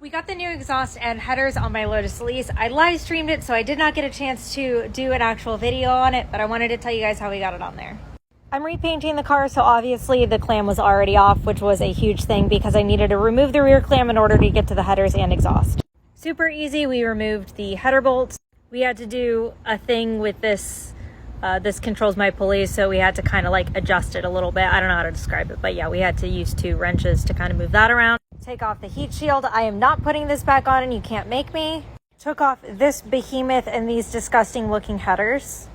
We got the new exhaust and headers on my Lotus Elise. I live streamed it, so I did not get a chance to do an actual video on it, but I wanted to tell you guys how we got it on there. I'm repainting the car, so obviously the clam was already off, which was a huge thing because I needed to remove the rear clam in order to get to the headers and exhaust. Super easy. We removed the header bolts. We had to do a thing with this. This controls my pulleys, so we had to kind of like adjust it a little bit. I don't know how to describe it, but yeah, we had to use 2 wrenches to kind of move that around. Take off the heat shield. I am not putting this back on, and you can't make me. Took off this behemoth and these disgusting looking headers.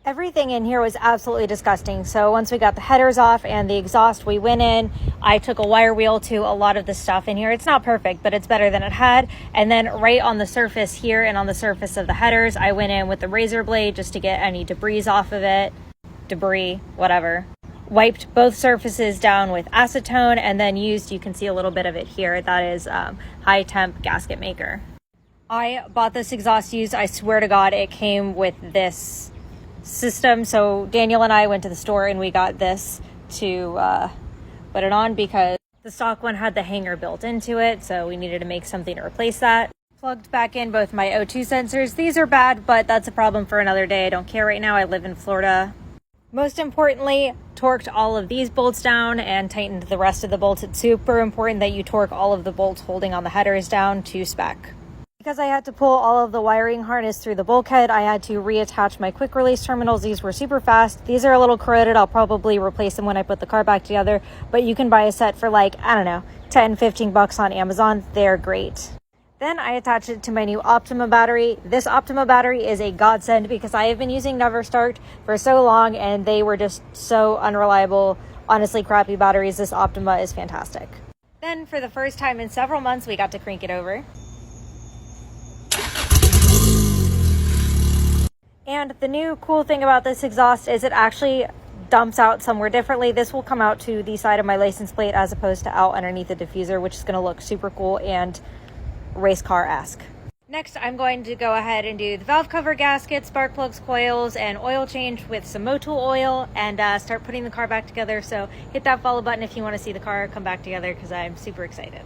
Everything in here was absolutely disgusting. So once we got the headers off and the exhaust, we went in. I took a wire wheel to a lot of the stuff in here. It's not perfect, but it's better than it had. And then right on the surface here and on the surface of the headers, I went in with the razor blade just to get any debris off of it. Debris, whatever. Wiped both surfaces down with acetone and then used, you can see a little bit of it here, that is high temp gasket maker. I bought this exhaust used. I swear to God, it came with this system. So Daniel and I went to the store and we got this to put it on because the stock one had the hanger built into it, so we needed to make something to replace that. Plugged back in both my O2 sensors. These are bad, but that's a problem for another day. I don't care right now. I live in Florida. Most importantly, torqued all of these bolts down and tightened the rest of the bolts. It's super important that you torque all of the bolts holding on the headers down to spec. Because I had to pull all of the wiring harness through the bulkhead, I had to reattach my quick release terminals. These were super fast. These are a little corroded. I'll probably replace them when I put the car back together, but you can buy a set for like, I don't know, 10, 15 bucks on Amazon. They're great. Then I attached it to my new Optima battery. This Optima battery is a godsend because I have been using Never Start for so long and they were just so unreliable, honestly crappy batteries. This Optima is fantastic. Then for the first time in several months, we got to crank it over. And the new cool thing about this exhaust is it actually dumps out somewhere differently. This will come out to the side of my license plate as opposed to out underneath the diffuser, which is going to look super cool and race car-esque. Next, I'm going to go ahead and do the valve cover gasket, spark plugs, coils, and oil change with some Motul oil and start putting the car back together. So hit that follow button if you want to see the car come back together because I'm super excited.